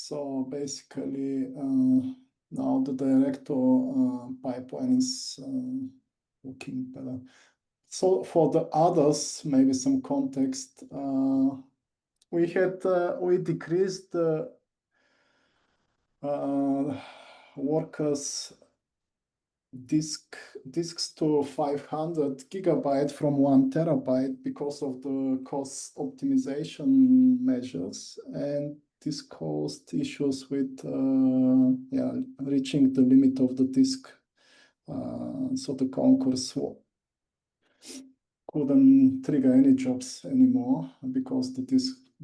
So basically, now the director pipeline is looking better. So for the others, maybe some context. We decreased the workers disks to 500 gigabyte from 1 terabyte because of the cost optimization measures, and this caused issues with reaching the limit of the disk. So the concourse couldn't trigger any jobs anymore because the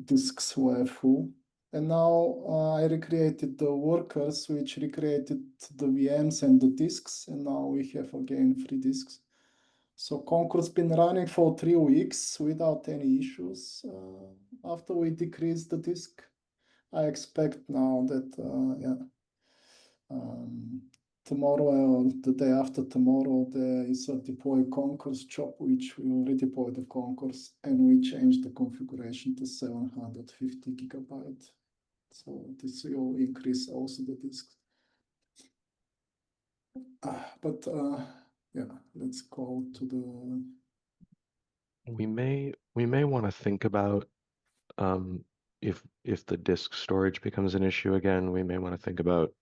disks were full. And now I recreated the workers, which recreated the VMs and the disks, and now we have again 3 disks. So Concourse been running for 3 weeks without any issues. After we decrease the disk, I expect now that tomorrow or the day after tomorrow, there is a deploy Concourse job, which will redeploy the Concourse, and we change the configuration to 750 gigabyte. So this will increase also the disk. Let's go to the. We may want to think about if the disk storage becomes an issue again, we may want to think about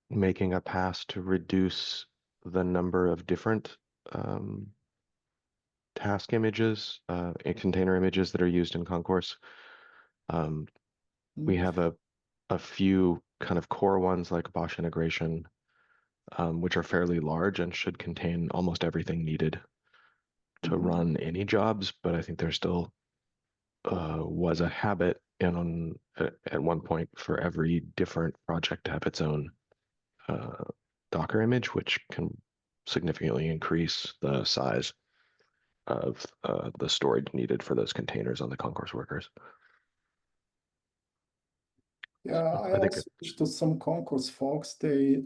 making a pass to reduce the number of different task images, container images that are used in Concourse. We have a few kind of core ones like Bosch integration, which are fairly large and should contain almost everything needed to run any jobs, but I think there still was a habit at one point for every different project to have its own Docker image, which can significantly increase the size of the storage needed for those containers on the Concourse workers. Yeah, I also switched to some Concourse folks. They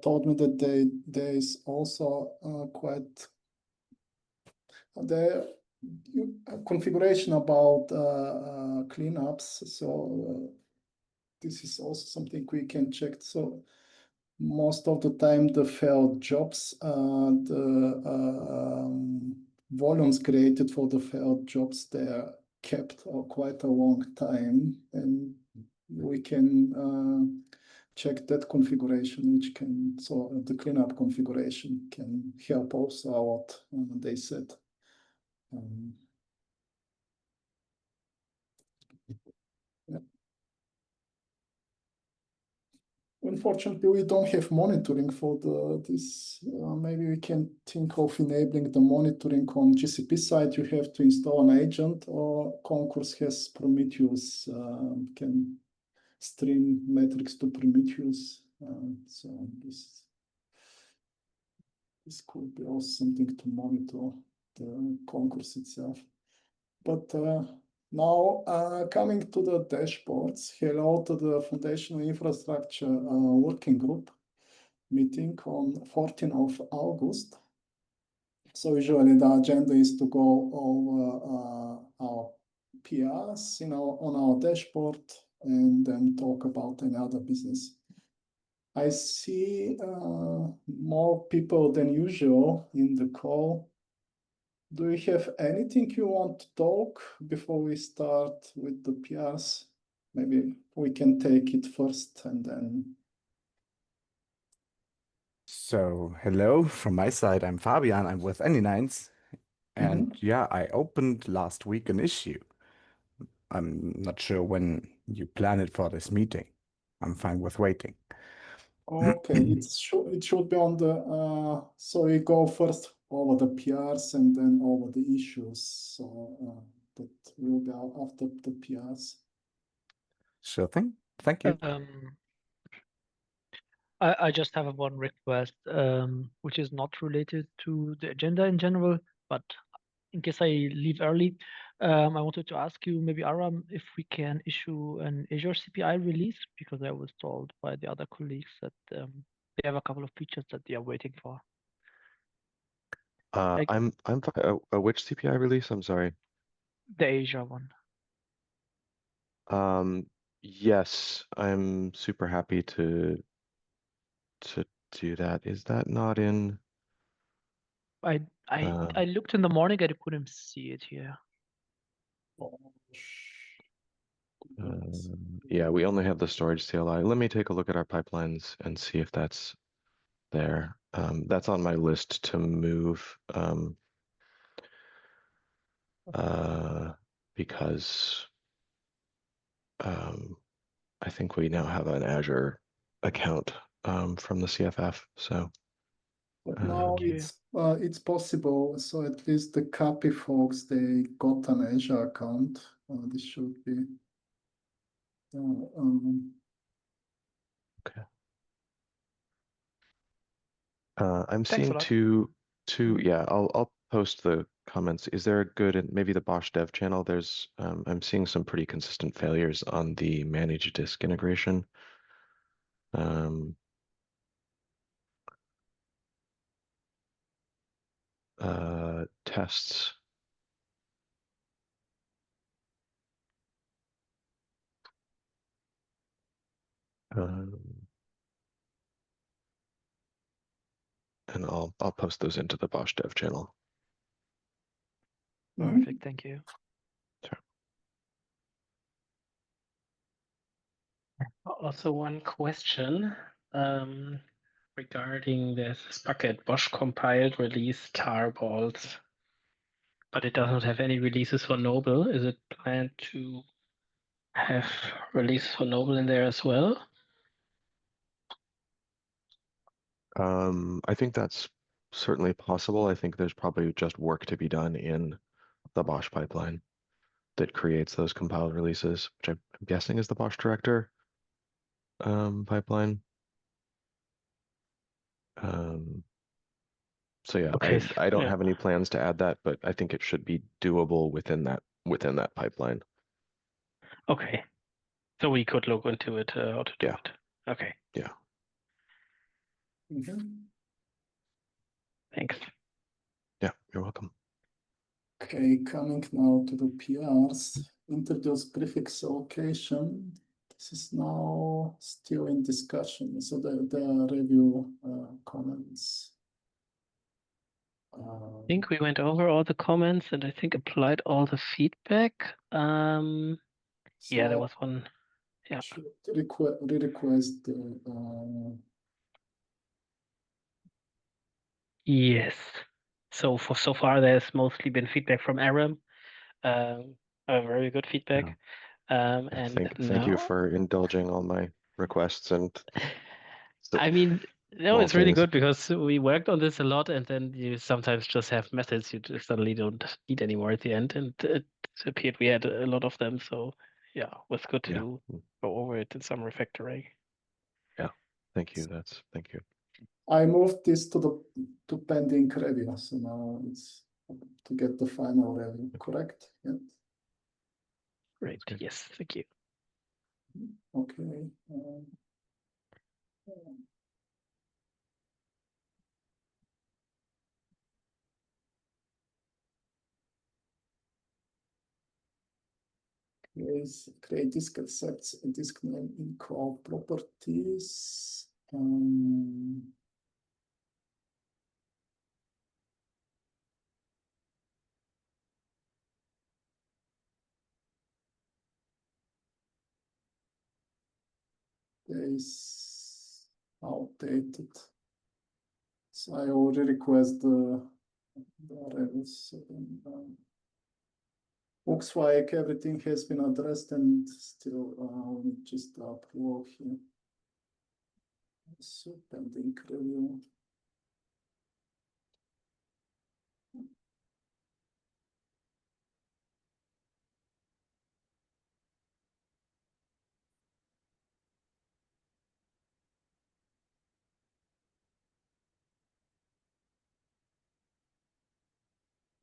told me that there is also quite the configuration about cleanups. So this is also something we can check. So most of the time, the failed jobs, the volumes created for the failed jobs, they are kept quite a long time, and we can check that configuration, which can, so the cleanup configuration can help also out, they said. Unfortunately, we don't have monitoring for this. Maybe we can think of enabling the monitoring on GCP side. You have to install an agent, or Concourse has Prometheus, can stream metrics to Prometheus. So this could be also something to monitor the Concourse itself. But now, coming to the dashboards, hello to the Foundational Infrastructure Working Group meeting on 14th of August. So usually the agenda is to go over our PRs, on our dashboard, and then talk about any other business. I see more people than usual in the call. Do you have anything you want to talk before we start with the PRs? Maybe we can take it first and then. So hello from my side. I'm Fabian. I'm with Any9s. And yeah, I opened last week an issue. I'm not sure when you plan it for this meeting. I'm fine with waiting. Okay, it should be on the, so we go first over the PRs and then over the issues. So that will be after the PRs. Sure thing. Thank you. I just have one request, which is not related to the agenda in general, but in case I leave early, I wanted to ask you, maybe Aram, if we can issue an Azure CPI release, because I was told by the other colleagues that they have a couple of features that they are waiting for. I'm which CPI release? I'm sorry. The Azure one. Yes, I'm super happy to do that. Is that not in? I looked in the morning, I couldn't see it here. Yeah, we only have the storage CLI. Let me take a look at our pipelines and see if that's there. That's on my list to move because I think we now have an Azure account from the CFF. So But now Okay. it's possible. So at least the copy folks, they got an Azure account. This should be. okay. I'm Thanks seeing a lot. two. Yeah, I'll post the comments. Is there a good, and maybe the Bosch dev channel? There's I'm seeing some pretty consistent failures on the managed disk integration. Tests. And I'll post those into the Bosch dev channel. Perfect, thank you. Sure. Also, one question regarding this bucket Bosch compiled release tarballs, but it doesn't have any releases for Noble. Is it planned to have releases for Noble in there as well? I think that's certainly possible. I think there's probably just work to be done in the Bosch pipeline that creates those compiled releases, which I'm guessing is the Bosch director pipeline. So yeah, Okay, I don't yeah. have any plans to add that, but I think it should be doable within that pipeline. Okay, so we could look into it, how to do Yeah. it. Okay, Yeah. thanks. Yeah, you're welcome. Okay, coming now to the PRs. Introduce prefix allocation. This is now still in discussion. So the review comments. I think we went over all the comments and I think applied all the feedback. Yeah, there was one. Yeah. Should request the Yes. So far, there's mostly been feedback from Aram. A very good feedback. Yeah, And thank you now, for indulging all my requests and I mean, no, small it's really things. good because we worked on this a lot, and then you sometimes just have methods you just suddenly don't need anymore at the end, and it appeared we had a lot of them. So yeah, it was good Yeah. to go over it in some refactoring. Yeah, thank you. Thank you. I moved this to pending review, so now it's to get the final review, correct? Yeah. Great. good. Yes, thank you. Okay. Create disk accepts a disk name in core properties. Is outdated. So I already request the reviews. Looks like everything has been addressed and still we just upload here. So pending review.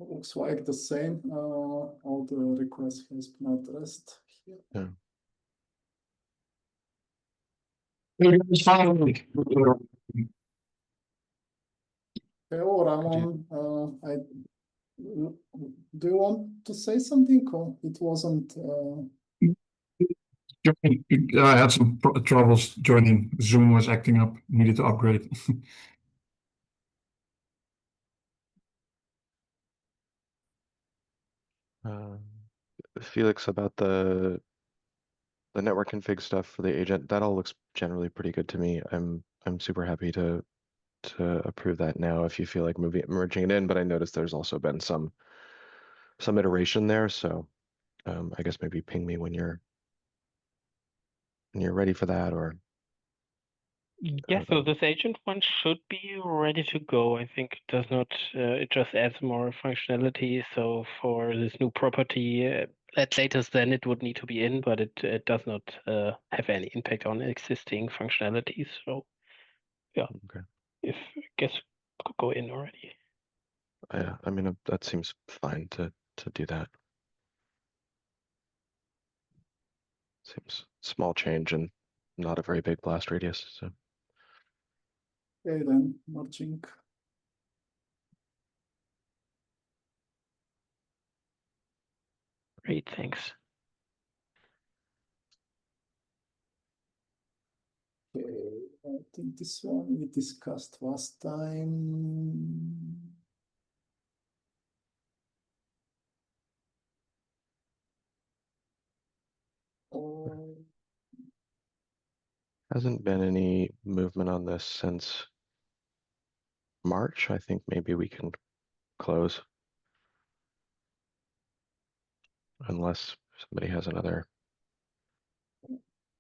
Looks like the same. All the requests has been addressed here. Yeah. Hello, Ramon. Do you want to say something? Or it wasn't. I had some troubles joining. Zoom was acting up, needed to upgrade. Felix, about the network config stuff for the agent, that all looks generally pretty good to me. I'm super happy to approve that now if you feel like merging it in, but I noticed there's also been some iteration there, so I guess maybe ping me when you're ready for that, or Yeah, so this agent one should be ready to go. I think it does not, it just adds more functionality. So for this new property, at latest then it would need to be in, but it does not have any impact on existing functionalities. So yeah, okay. if I guess could go in already. Yeah, I mean that seems fine to do that. Seems small change and not a very big blast radius. So Okay, then merging. Great, thanks. Okay, I think this one we discussed last time. Oh, hasn't been any movement on this since March. I think maybe we can close unless somebody has another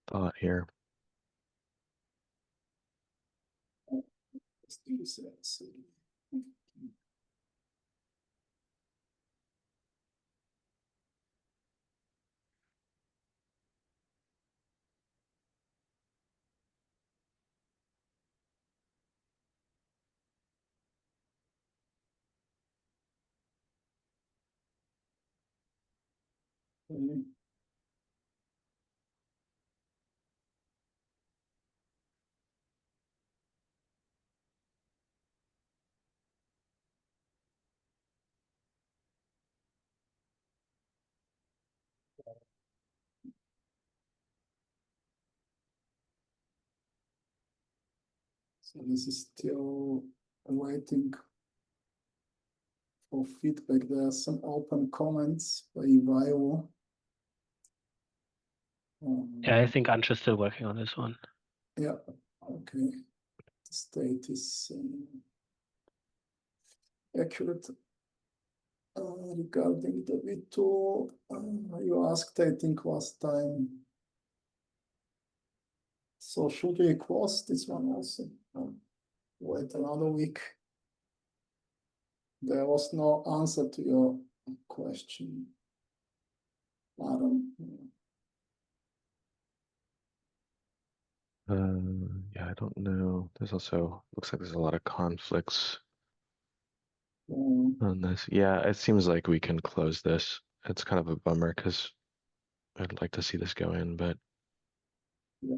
thought here. let's do this. Okay. So this is still waiting for feedback. There are some open comments by Ivaio. Yeah, I think Ansh is still working on this one. Yeah, okay. The state is accurate. Regarding the V2, you asked, I think, last time. So should we close this one also? Wait another week. There was no answer to your question, Aram. Yeah, I don't know. There's also looks like there's a lot of conflicts on this. Yeah, it seems like we can close this. It's kind of a bummer because I'd like to see this go in, but Yeah.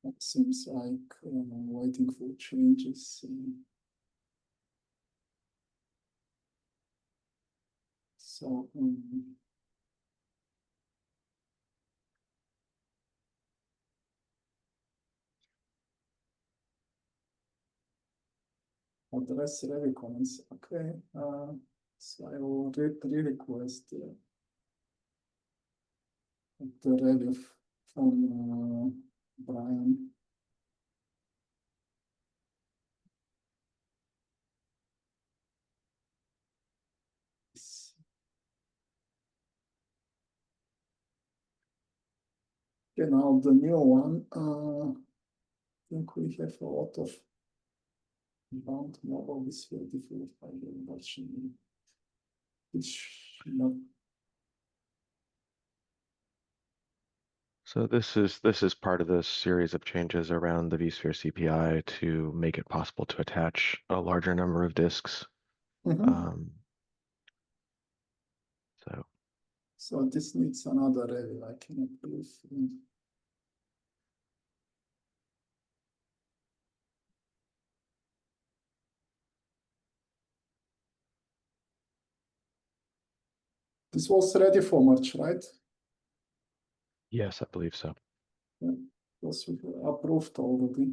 It seems like waiting for changes. So address review comments. Okay. So I will re-request the review from Brian. Okay, now the new one. I think we have a lot of bound mobile visual developed by the version, which not. So this is part of this series of changes around the vSphere CPI to make it possible to attach a larger number of disks. Mhm. So So this needs another review, I cannot believe. This was ready for March, right? yes, I believe so. Yeah, was approved already.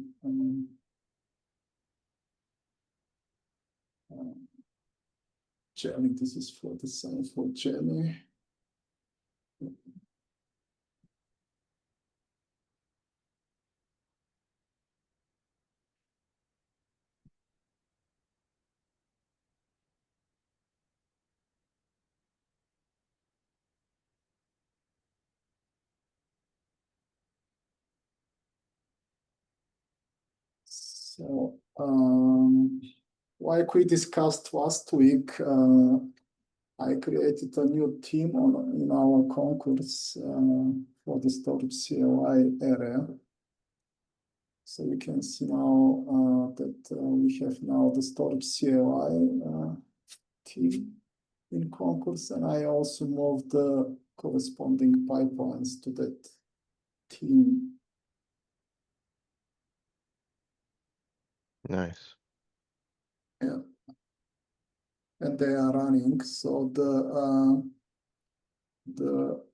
Jenny, this is for the same for Jenny. So, like we discussed last week, I created a new team in our concourse for the storage CLI area. So you can see now that we have now the storage CLI team in concourse, and I also moved the corresponding pipelines to that team. Nice. Yeah. And they are running. So the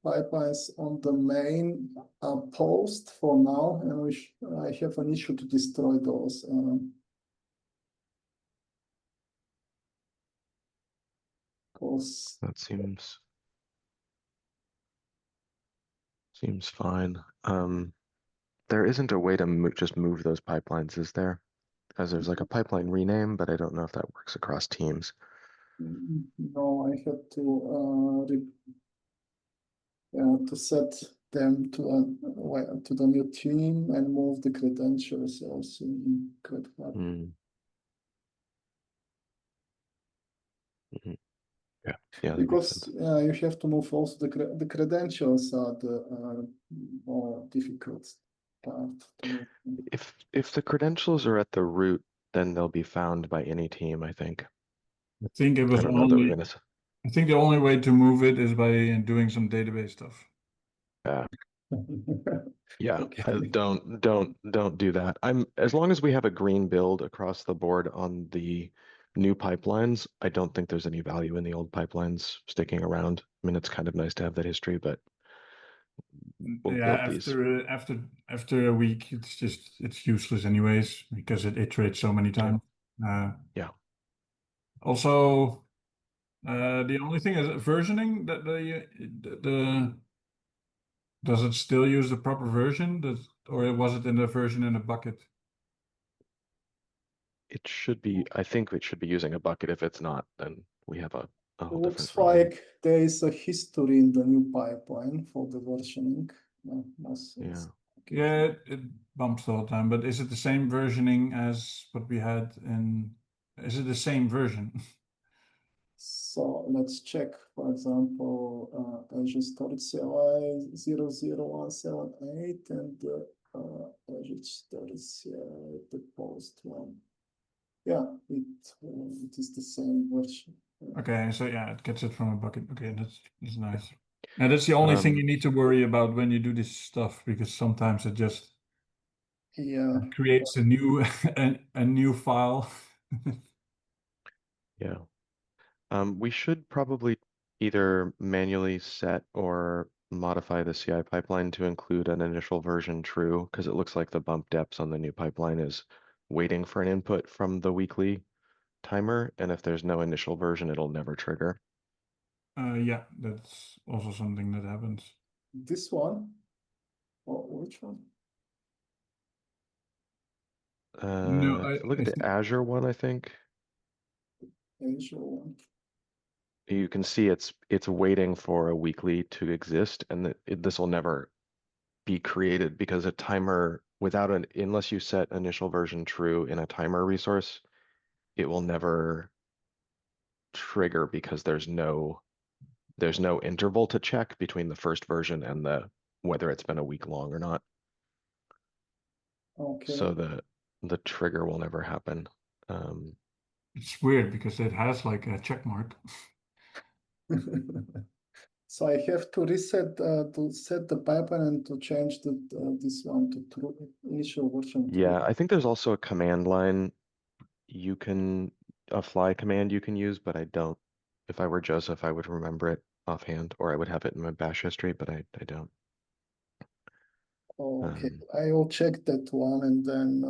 pipelines on the main are paused for now, and I have an issue to destroy those. Because That seems fine. There isn't a way to just move those pipelines, is there? Because there's like a pipeline rename, but I don't know if that works across teams. no, I had to set them to the new team and move the credentials also in GitHub. Yeah, that makes sense. Because you have to move also the credentials are the more difficult part to move. If the credentials are at the root, then they'll be found by any team, I think. I think it I was don't know that we're only, gonna. I think the only way to move it is by doing some database stuff. Yeah, Okay. don't do that. As long as we have a green build across the board on the new pipelines, I don't think there's any value in the old pipelines sticking around. I mean, it's kind of nice to have that history, but we'll Yeah, build these. after a week, it's useless anyways because it iterates so many times. Yeah. Also, the only thing is versioning. That does it still use the proper version? Or was it in the version in a bucket? It should be. I think it should be using a bucket. If it's not, then we have a whole different Looks problem. like there is a history in the new pipeline for the versioning. Yeah. Yeah, it bumps all the time, but is it the same versioning as what we had in? Is it the same version? So let's check, for example, Azure Storage CLI 00178 and Azure Storage CLI, the post one. Yeah, it is the same version. Okay, so yeah, it gets it from a bucket. Okay, that's nice. And that's the only thing you need to worry about when you do this stuff, because sometimes it just creates a new a new file. Yeah. We should probably either manually set or modify the CI pipeline to include an initial version true, because it looks like the bump depths on the new pipeline is waiting for an input from the weekly timer, and if there's no initial version, it'll never trigger. Yeah, that's also something that happens. This one? Or which one? No, If you look I at the think Azure one, I think Azure one. you can see it's waiting for a weekly to exist, and this will never be created because a timer without unless you set initial version true in a timer resource, it will never trigger because there's no interval to check between the first version and whether it's been a week long or not. Okay. So the trigger will never happen. it's weird because it has like a check mark. So I have to reset to set the pipeline and to change this one to true initial version. Yeah, I think there's also a command line a fly command you can use, but I don't. If I were Joseph, I would remember it offhand, or I would have it in my bash history, but I don't. Okay, I will check that one and then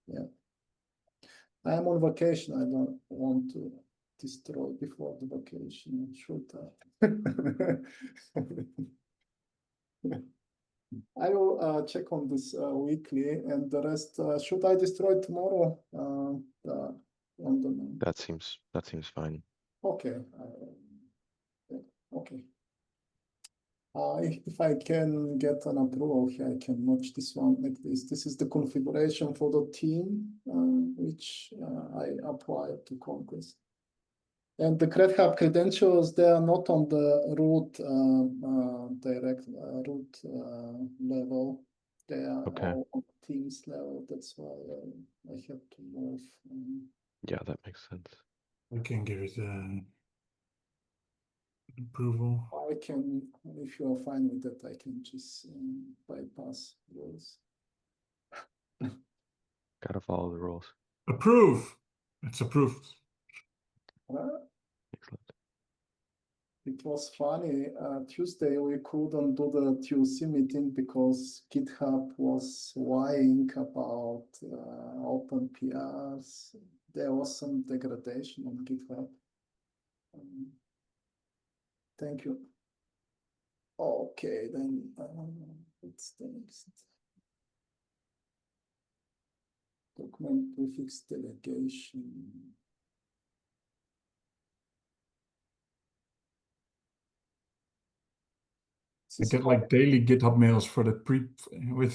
yeah. I'm on vacation. I don't want to destroy before the vacation, should I? I will check on this weekly, and the rest should I destroy tomorrow? That seems fine. Okay. Yeah, okay. If I can get an approval here, I can merge this one like this. This is the configuration for the team, which I applied to Conquest. And the CredHub credentials, they are not on the root direct root level. They are Okay. all on Teams level. That's why I have to move. Yeah, that makes sense. I can give it approval. I can, if you are fine with that, I can just bypass those. Gotta follow the rules. Approve. It's approved. Excellent. It was funny. Tuesday we couldn't do the TUC meeting because GitHub was lying about open PRs. There was some degradation on GitHub. Thank you. Okay, then what's the next? Document prefix delegation. I get like daily GitHub mails for the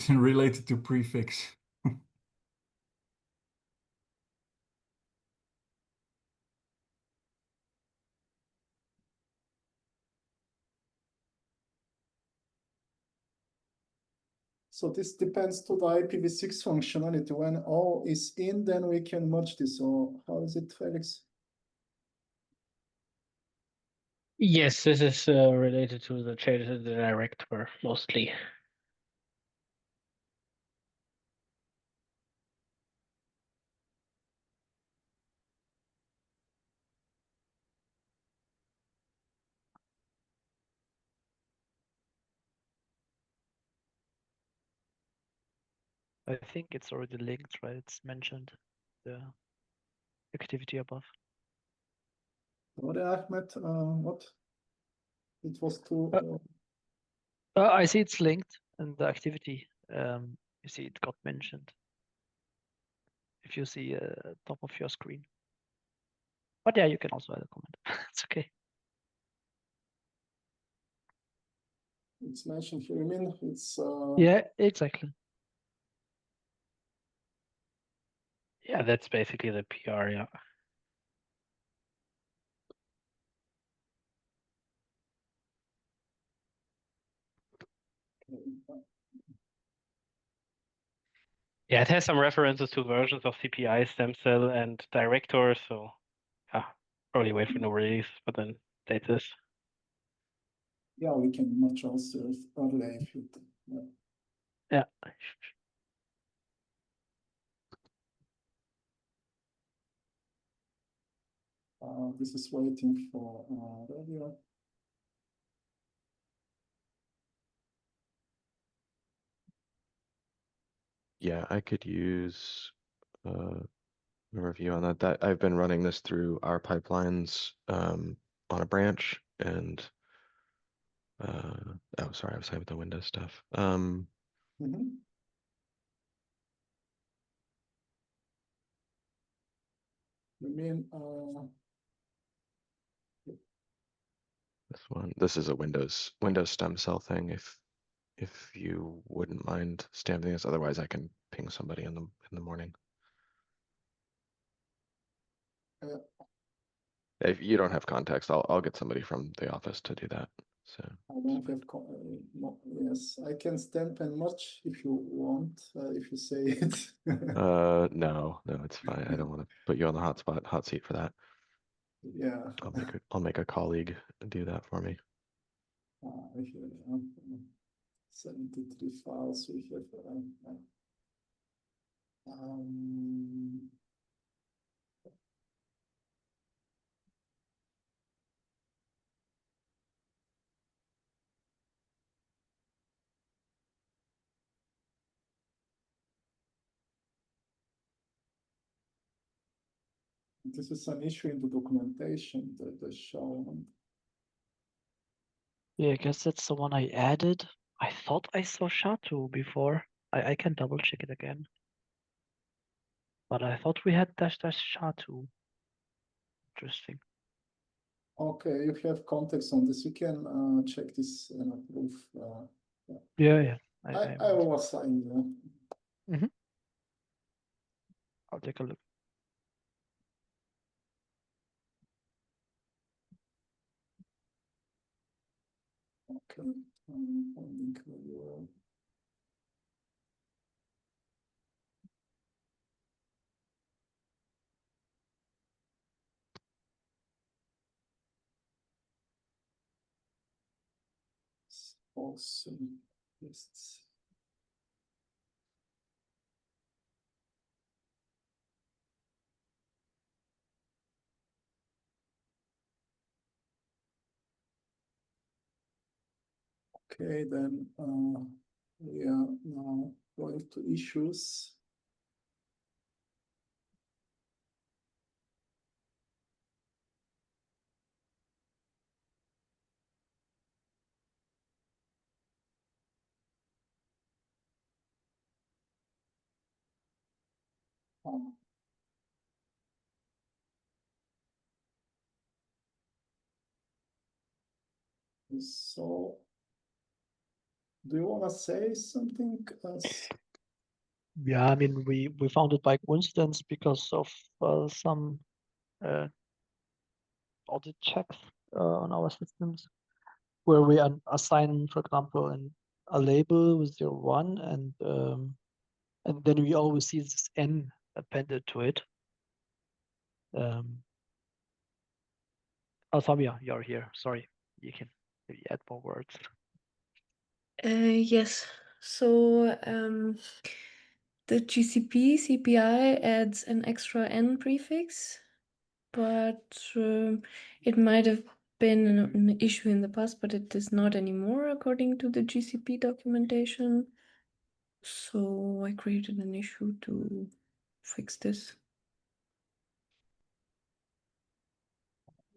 related to prefix. So this depends to the IPv6 functionality. When all is in, then we can merge this. So how is it, Felix? Yes, this is related to the changes in the director mostly. I think it's already linked, right? It's mentioned the activity above. What, Ahmed? What? It was too. I see it's linked and the activity. You see it got mentioned. If you see top of your screen. But yeah, you can also add a comment. It's okay. It's mentioned here. I mean, it's. Yeah, exactly. Yeah, that's basically the PR, yeah. Yeah, it has some references to versions of CPI, stem cell, and director, so yeah, probably wait for no release, but then date this. Yeah, we can merge also earlier if you. Yeah. This is waiting for review. Yeah, I could use a review on that. That I've been running this through our pipelines on a branch, and oh, sorry, I was talking about the Windows stuff. Mm-hmm. You mean This one, this is a Windows stem cell thing. If you wouldn't mind stamping this, otherwise I can ping somebody in the morning. If you don't have context, I'll get somebody from the office to do that. So I don't have no, yes, I can stamp and merge if you want, if you say it. no, it's fine. I don't want to put you on the hot seat for that. Yeah. I'll make a colleague do that for me. Here, 73 files we have. This is an issue in the documentation, the show. Yeah, I guess that's the one I added. I thought I saw SHA-2 before. I can double check it again. But I thought we had -- SHA-2. Interesting. Okay, if you have context on this, you can check this and approve. Yeah. I will assign you. I'll take a look. Okay. Link URL. Awesome. Yes. Okay, then we are now going to issues. So, do you want to say something? Yeah, I mean, we found it by coincidence because of some audit checks on our systems where we assign, for example, a label with 01 and then we always see this N appended to it. Oh, Saumya, you're here. Sorry, you can maybe add more words. Yes. So the GCP CPI adds an extra N prefix, but it might have been an issue in the past, but it is not anymore according to the GCP documentation. So I created an issue to fix this.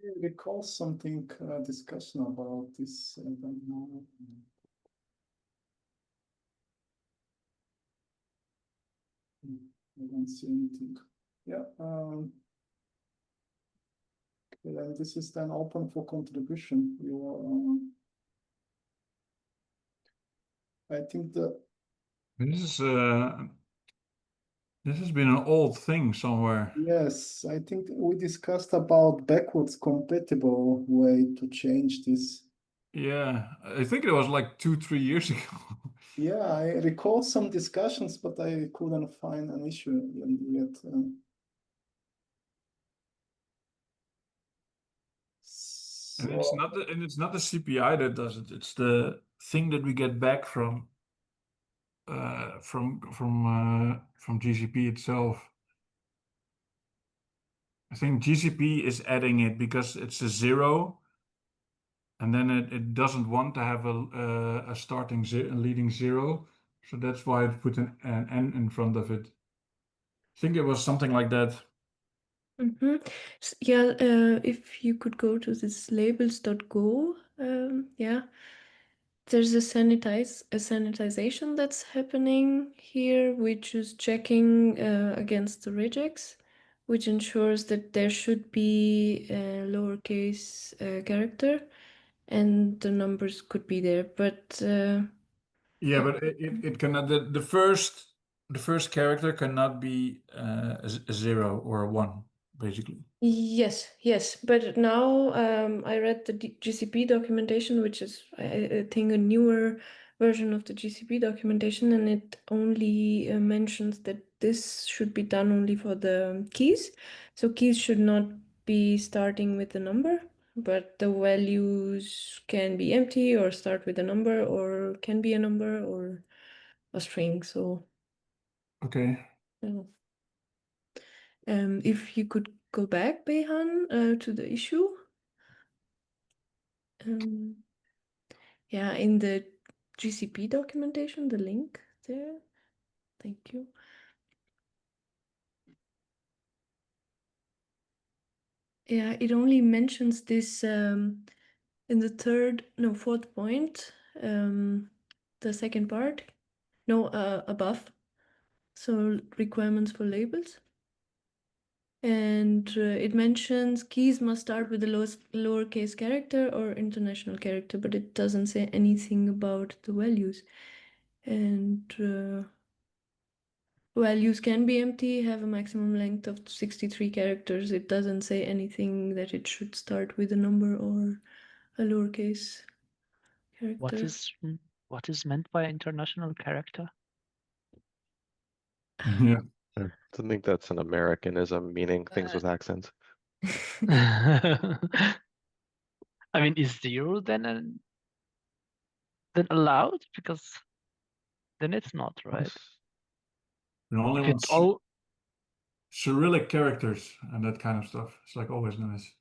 I recall something discussion about this. I don't know. I don't see anything. Yeah. And this is then open for contribution. I think This has been an old thing somewhere. yes, I think we discussed about backwards compatible way to change this. Yeah, I think it was like 2-3 years ago. Yeah, I recall some discussions, but I couldn't find an issue yet. And it's not the CPI that does it. It's the thing that we get back from GCP itself. I think GCP is adding it because it's a 0, and then it doesn't want to have a starting leading 0, so that's why it put an N in front of it. I think it was something like that. Yeah, if you could go to this labels.go, yeah, there's a sanitization that's happening here, which is checking against the regex. which ensures that there should be a lowercase character, and the numbers could be there. But Yeah, but it cannot. The first character cannot be a 0 or a 1, basically. yes, but now I read the GCP documentation, which is I think a newer version of the GCP documentation, and it only mentions that this should be done only for the keys. So keys should not be starting with a number, but the values can be empty or start with a number or can be a number or a string. So Okay. yeah. If you could go back, Beyhan, to the issue. Yeah, in the GCP documentation, the link there. Thank you. Yeah, it only mentions this in the fourth point, the second part. No, above. So requirements for labels. And it mentions keys must start with a lowercase character or international character, but it doesn't say anything about the values. And values can be empty, have a maximum length of 63 characters. It doesn't say anything that it should start with a number or a lowercase character. What is meant by international character? Yeah. I think that's an Americanism, meaning things with accents. I mean, is 0 then allowed? Because then it's not, right? We only If want it's all Cyrillic characters and that kind of stuff. It's like always nice.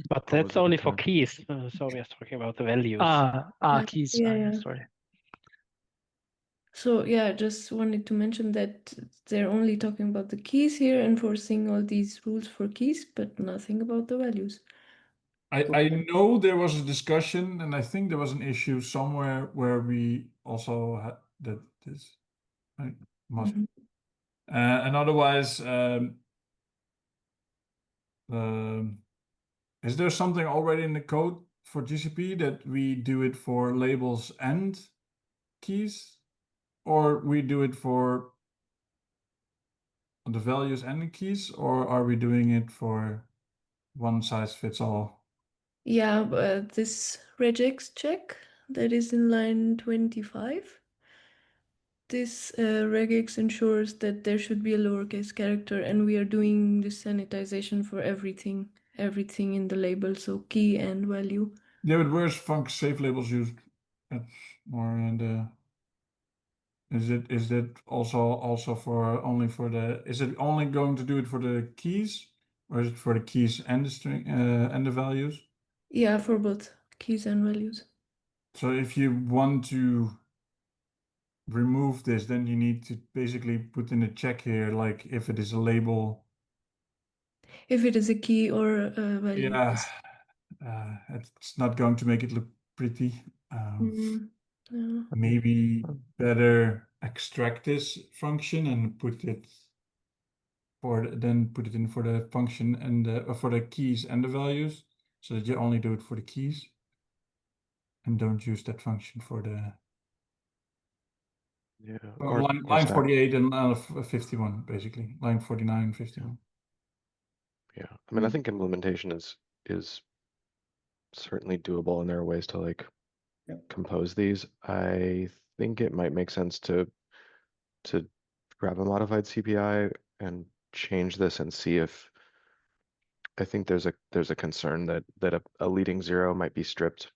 But Always that's a only good for time. keys. So we are talking about the values. keys. Yeah. Sorry. So yeah, I just wanted to mention that they're only talking about the keys here, enforcing all these rules for keys, but nothing about the values. I know there was a discussion, and I think there was an issue somewhere where we also had that this. I must. Mhm. And otherwise, is there something already in the code for GCP that we do it for labels and keys, or we do it for the values and the keys, or are we doing it for one size fits all? Yeah, but this regex check that is in line 25. This regex ensures that there should be a lowercase character, and we are doing the sanitization for everything in the label, so key and value. Yeah, but where's func safe labels used? That's more in the. Is that also for only for the? Is it only going to do it for the keys, or is it for the keys and the string and the values? Yeah, for both keys and values. So if you want to remove this, then you need to basically put in a check here, like if it is a label. If it is a key or a value. Yeah, Yes. it's not going to make it look pretty. Yeah. Maybe better extract this function and put it put it in for the function and for the keys and the values, so that you only do it for the keys and don't use that function for the Or line stack. 48 and 51, basically line 49 and 51. Yeah, I mean, I think implementation is certainly doable, and there are ways to like compose these. I think it might make sense to grab a modified CPI and change this and see if I think there's a concern that a leading 0 might be stripped,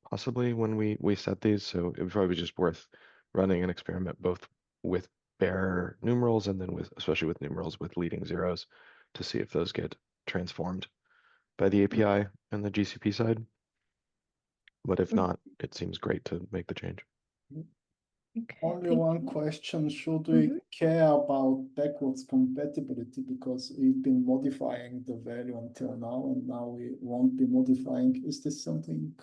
possibly when we set these. So it would probably be just worth running an experiment both with bare numerals and then especially with numerals with leading 0s to see if those get transformed by the API and the GCP side. But if not, it seems great to make the change. Okay, Only thank one you. question, should we care about backwards compatibility, because we've been modifying the value until now and now we won't be modifying? Is this something?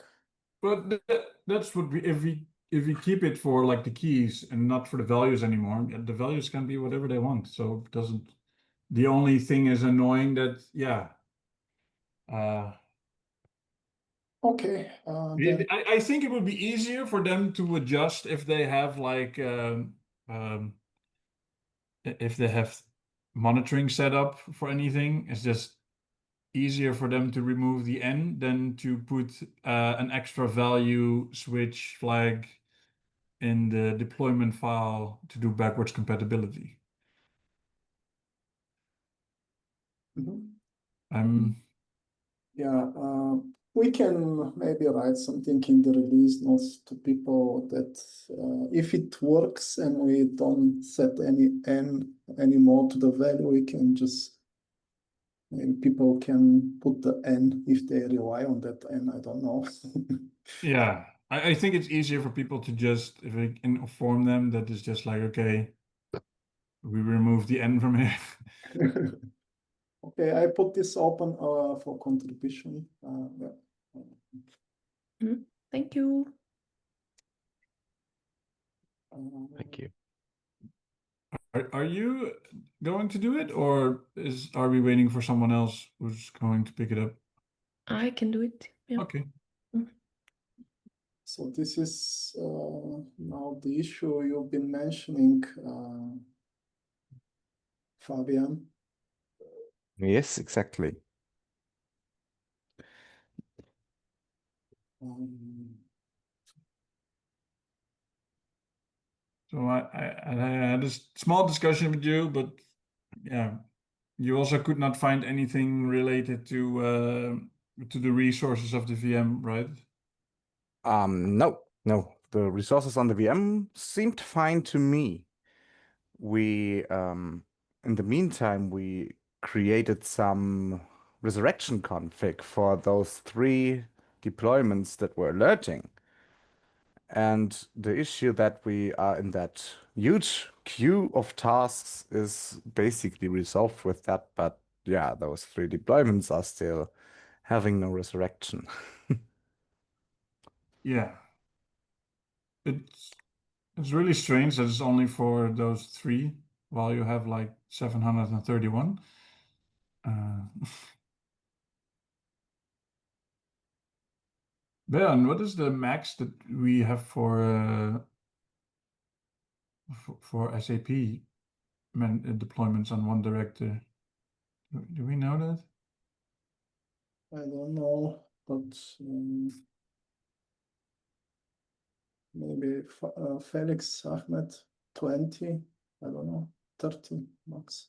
But that's what we, if you keep it for like the keys and not for the values anymore, the values can be whatever they want. So it doesn't. The only thing is annoying that Okay. Then I think it would be easier for them to adjust if they have like if they have monitoring set up for anything. It's just easier for them to remove the n than to put an extra value switch flag in the deployment file to do backwards compatibility. Mhm. Yeah, we can maybe write something in the release notes to people that if it works and we don't set any n anymore to the value, we can just maybe people can put the n if they rely on that n. I don't know. Yeah, I think it's easier for people to just, if we can inform them that it's just like, okay, we remove the n from here. Okay, I put this open for contribution. Yeah. Thank you. Thank you. Are you going to do it, or are we waiting for someone else who's going to pick it up? I can do it. Yeah. Okay. So this is now the issue you've been mentioning, Fabian. Yes, exactly. So I had a small discussion with you, but yeah, you also could not find anything related to the resources of the VM, right? No. The resources on the VM seemed fine to me. We, in the meantime, we created some resurrection config for those 3 deployments that were alerting. And the issue that we are in that huge queue of tasks is basically resolved with that. But yeah, those 3 deployments are still having no resurrection. Yeah. It's really strange that it's only for those 3 while you have like 731. Beyhan, what is the max that we have for SAP deployments on one director? Do we know that? I don't know, but maybe Felix, Ahmed, 20, I don't know, 30 max.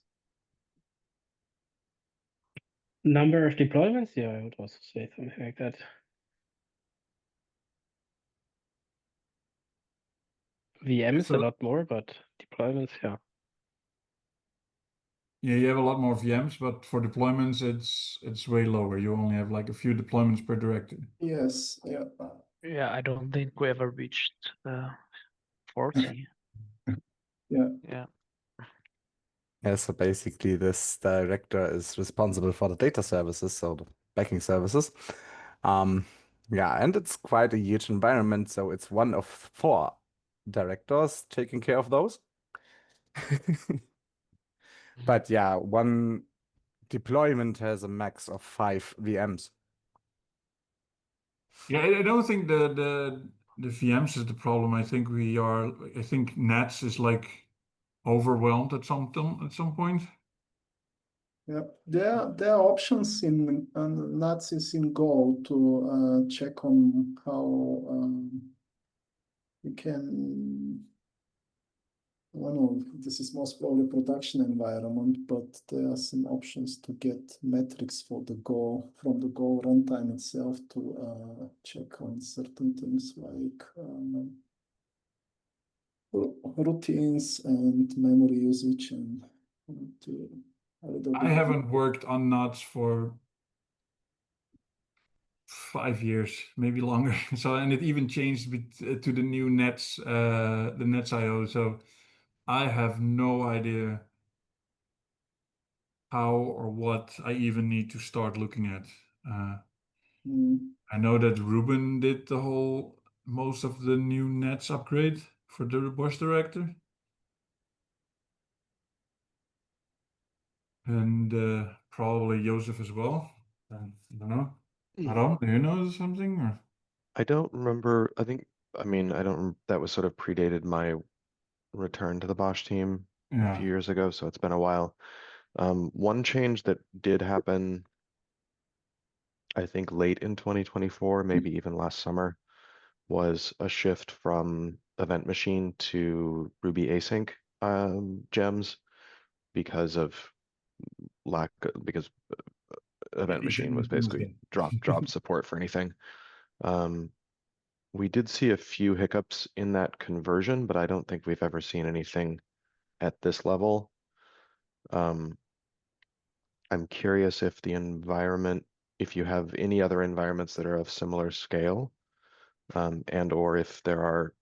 Number of deployments? Yeah, I would also say something like that. VMs a lot more, but deployments, yeah. Yeah, you have a lot more VMs, but for deployments, it's way lower. You only have like a few deployments per director. Yes, yeah. Yeah, I don't think we ever reached 40. Yeah. Yeah. Yeah, so basically this director is responsible for the data services, so the backing services. Yeah, and it's quite a huge environment, so it's one of 4 directors taking care of those. But yeah, one deployment has a max of 5 VMs. Yeah, I don't think the VMs is the problem. I think Nats is like overwhelmed at some point. Yeah, there are options in Nazis in Go to check on how you can. I don't know, this is most probably production environment, but there are some options to get metrics for the Go from the Go runtime itself to check on certain things like routines and memory usage and to a little I bit. haven't worked on Nats for 5 years, maybe longer. So, and it even changed to the new Nets, the Nets IO. So I have no idea how or what I even need to start looking at. I know that Ruben did the whole most of the new nets upgrade for the Bosch director. And probably Joseph as well. I don't know. Aram, do you know something? Or? I don't remember. That was sort of predated my return to the Bosch team a few years ago, so it's been a while. One change that did happen, I think late in 2024, maybe even last summer, was a shift from Event Machine to Ruby Async gems because Event Machine was basically dropped support for anything. We did see a few hiccups in that conversion, but I don't think we've ever seen anything at this level. I'm curious if you have any other environments that are of similar scale, and or if there are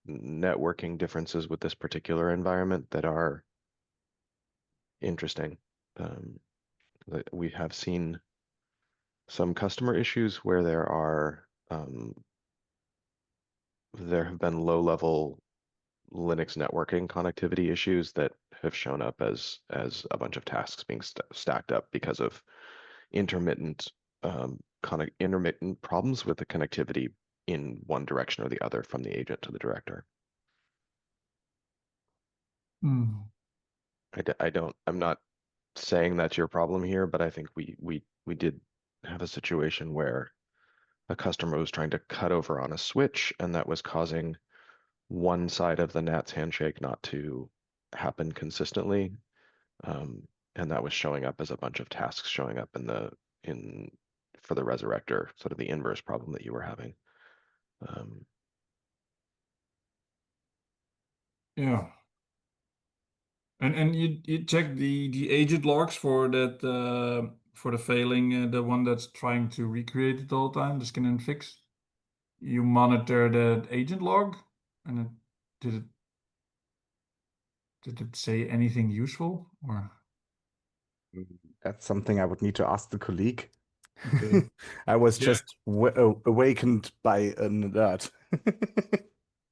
networking differences with this particular environment that are interesting. We have seen some customer issues where there have been low-level Linux networking connectivity issues that have shown up as a bunch of tasks being stacked up because of intermittent problems with the connectivity in one direction or the other from the agent to the director. I'm not saying that's your problem here, but I think we did have a situation where a customer was trying to cut over on a switch, and that was causing one side of the NATS handshake not to happen consistently, and that was showing up as a bunch of tasks showing up for the resurrector, sort of the inverse problem that you were having. Yeah. And you check the agent logs for that for the failing the one that's trying to recreate it all the time, the scan and fix. You monitor the agent log, and did it say anything useful or? That's something I would need to ask the colleague. Okay. I was just awakened by an alert.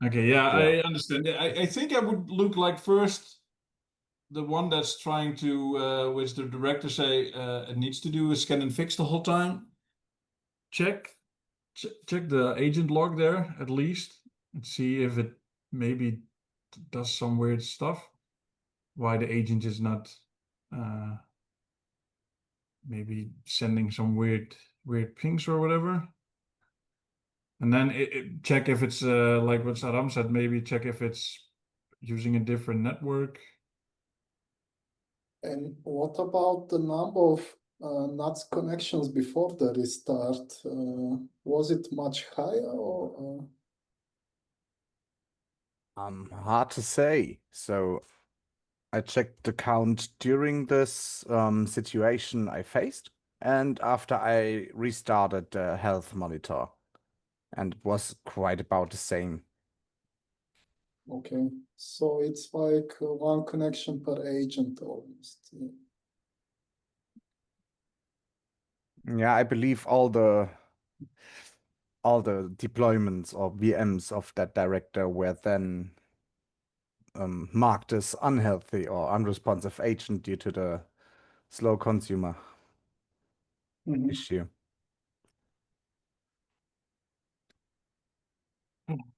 Okay, yeah, Yeah. I understand. I think I would look like first the one that's trying to, which the director say it needs to do a scan and fix the whole time. Check the agent log there at least and see if it maybe does some weird stuff. Why the agent is not maybe sending some weird pings or whatever. And then check if it's like what Aram said, maybe check if it's using a different network. And what about the number of NATS connections before the restart? Was it much higher or? Hard to say. So I checked the count during this situation I faced, and after I restarted the health monitor, and it was quite about the same. Okay, so it's like one connection per agent almost. Yeah, I believe all the deployments or VMs of that director were then marked as unhealthy or unresponsive agent due to the slow consumer issue.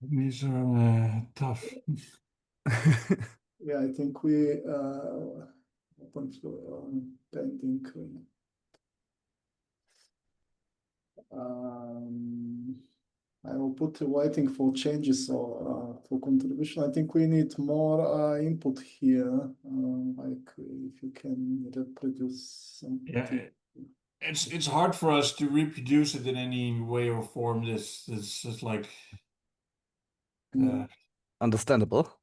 These are tough. Yeah, I think we open for pending. I will put waiting for changes or for contribution. I think we need more input here. Like if you can reproduce something. Yeah, it's hard for us to reproduce it in any way or form. This is like understandable.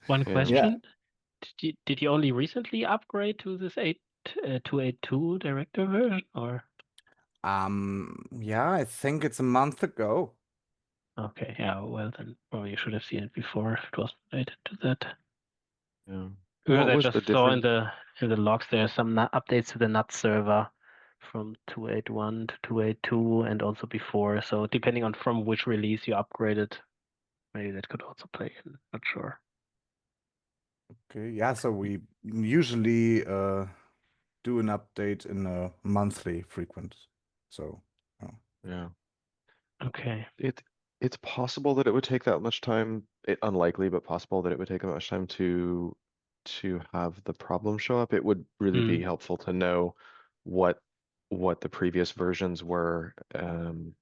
One Yeah. question: did you only recently upgrade to this 282 director version, or? Yeah, I think it's a month ago. Okay, yeah, well then probably you should have seen it before if it wasn't related to that. Yeah. Because What I was just the saw in difference? the logs there are some updates to the NUT server from 2.8.1 to 2.8.2 and also before. So depending on from which release you upgraded, maybe that could also play in. Not sure. Okay, yeah, so we usually do an update in a monthly frequent. So, Yeah. Okay. It's possible that it would take that much time. Unlikely, but possible that it would take that much time to have the problem show up. It would really be helpful to know what the previous versions were. And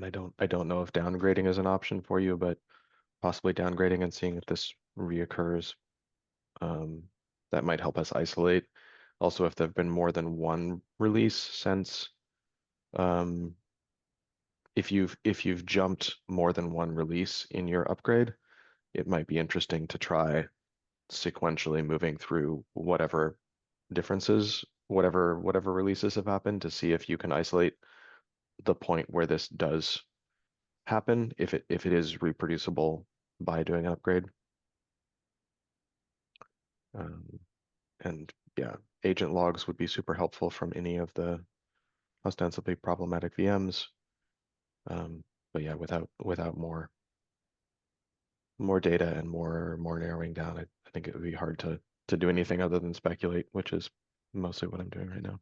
I don't know if downgrading is an option for you, but possibly downgrading and seeing if this reoccurs. That might help us isolate. Also, if there've been more than one release since, if you've jumped more than one release in your upgrade, it might be interesting to try sequentially moving through whatever differences, whatever releases have happened, to see if you can isolate the point where this does happen, if it is reproducible by doing an upgrade. And yeah, agent logs would be super helpful from any of the ostensibly problematic VMs. But yeah, without more data and more narrowing down, I think it would be hard to do anything other than speculate, which is mostly what I'm doing right now.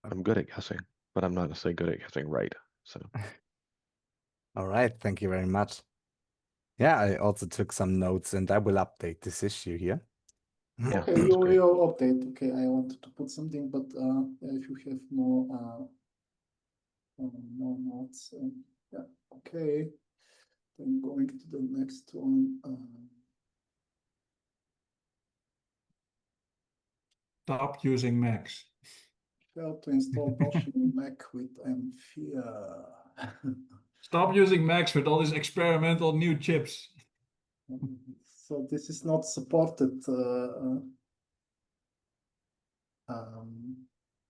I'm good at guessing, but I'm not necessarily good at guessing right. So all right, thank you very much. Yeah, I also took some notes and I will update this issue here. yeah, Okay, that's you great. will update. Okay, I wanted to put something, but if you have more notes, yeah, okay. Then going to the next one. Stop using Macs. How to install Bosch in Mac with mFear. Stop using Macs with all these experimental new chips. So this is not supported.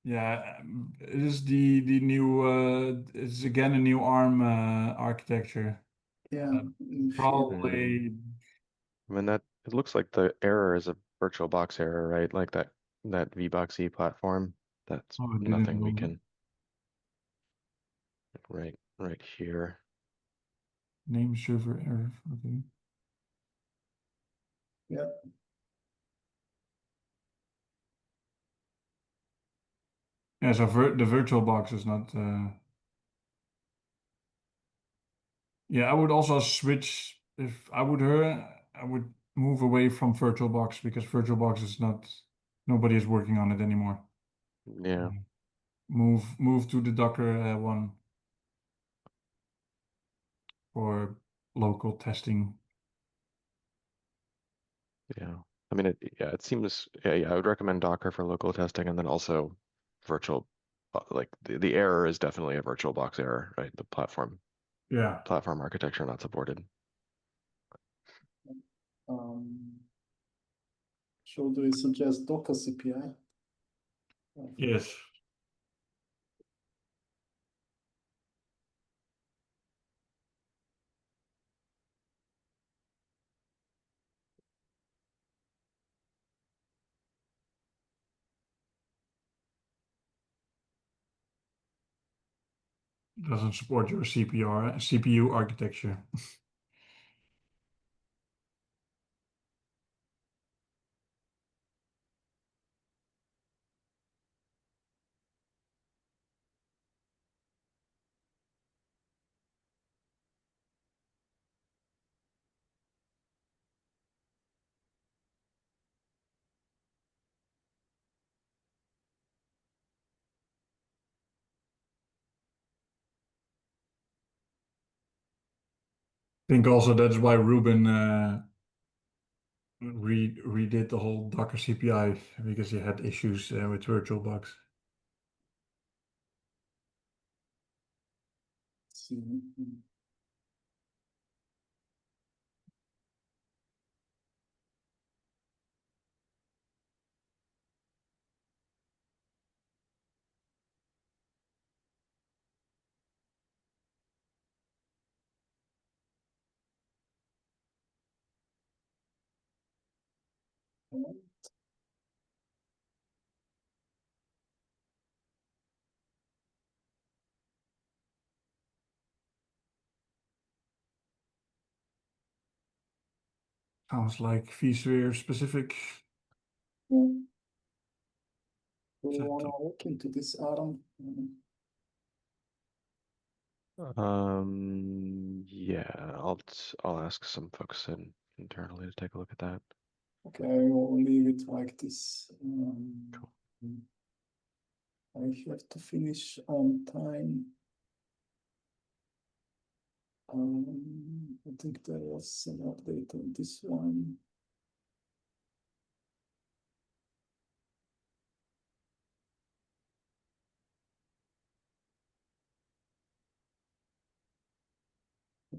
Yeah, it is the new it's again a new ARM architecture. Yeah, Probably I mean, that it looks like the error is a VirtualBox error, right? Like that VBoxE platform. That's oh, it nothing we didn't can right here. name server error. Okay. yeah. Yeah, so the VirtualBox is not. Yeah, I would also switch if I would her. I would move away from VirtualBox because VirtualBox is not. Nobody is working on it anymore. Yeah. Move to the Docker one for local testing. Yeah. I mean, it seems, yeah, I would recommend Docker for local testing, and then also virtual, like the error is definitely a VirtualBox error, right? The platform Yeah. architecture not supported. Should we suggest Docker CPI? Yes. Doesn't support your CPU architecture. I think also that's why Ruben redid the whole Docker CPI because he had issues with VirtualBox. See. Sounds like vSphere specific. Do you want to look into this, Aram? Yeah, I'll ask some folks internally to take a look at that. Okay, I will leave it like this. I have to finish on time. I think there was an update on this one.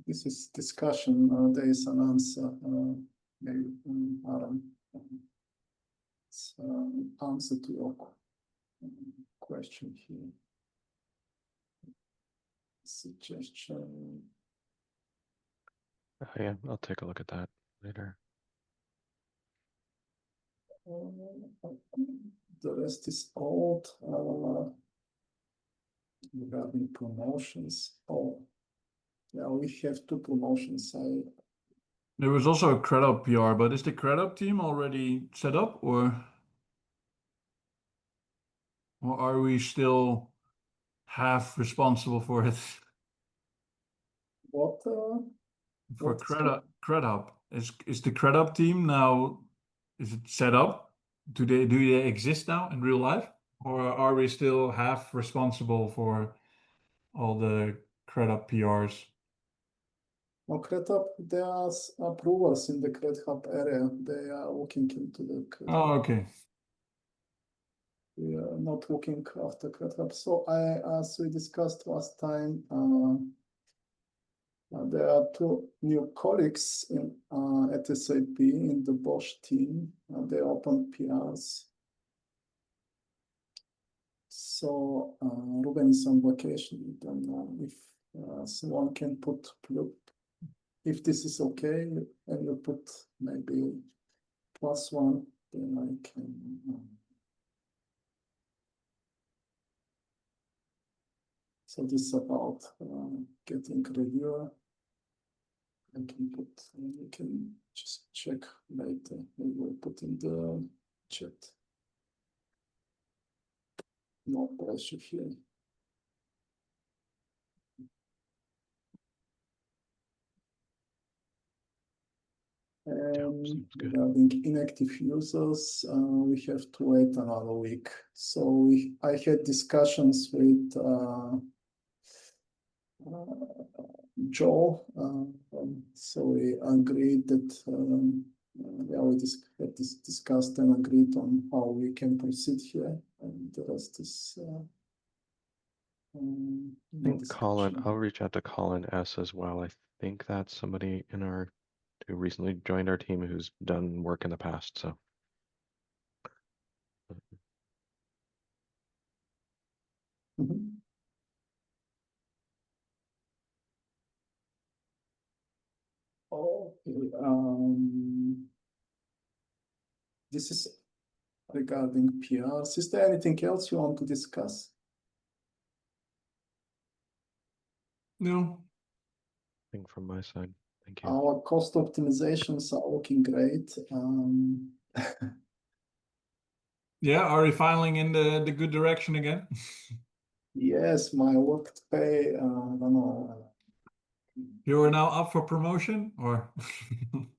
This is discussion. There is an answer. Maybe Aram. It's answer to your question here. Suggestion. Yeah, I'll take a look at that later. The rest is old. Regarding promotions. Oh, yeah, we have 2 promotions. There was also a CredUp PR, but is the CredUp team already set up, or are we still half responsible for it? What? For What's CredUp, is the CredUp team now? Is it set up? Do they exist now in real life, or are we still half responsible for all the CredUp PRs? Well, CredUp, there are approvers in the CredHub area. They are looking into the CredHub. Oh, okay. We are not looking after CredHub. So as we discussed last time, there are 2 new colleagues at SAP in the Bosch team. They open PRs. So Ruben is on vacation. Then if someone can put, if this is okay, and you put maybe +1, then I can. So this is about getting reviewer. I can put, you can just check later. We will put in the chat. No pressure here. Seems good. Regarding inactive users, we have to wait another week. So I had discussions with Joe. So we agreed that yeah, we discussed and agreed on how we can proceed here, and the rest is. I think Colin, I'll reach out to Colin S as well. I think that's somebody in our who recently joined our team who's done work in the past. So Okay. This is regarding PRs. Is there anything else you want to discuss? No. Nothing from my side. Thank you. Our cost optimizations are looking great. Yeah, are we filing in the good direction again? Yes, my work pay, I don't know. You are now up for promotion, or?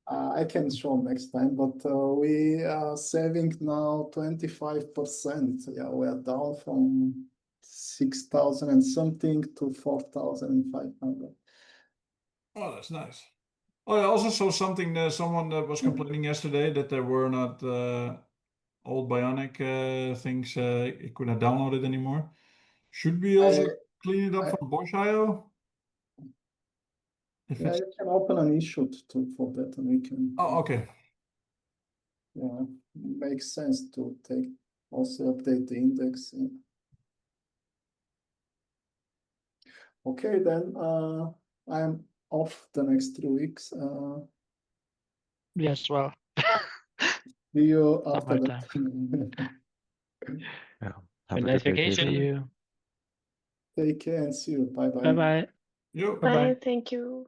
I can show next time, but we are saving now 25%. Yeah, we are down from 6,000 and something to 4,500. Oh, that's nice. Oh, I also saw something that someone that was complaining yesterday that there were not old Bionic things you could not download it anymore. Should we also clean it up from Bosch.io? Yeah, you can open an issue for that, and we can. Oh, okay. Yeah, makes sense to also update the index. Okay, then I'm off the next 3 weeks. Yes, well. See you Not after my that. Yeah. A Have a nice good vacation. See you. Take care and see you. Bye bye. Bye bye. Yo. Bye bye. Bye, thank you.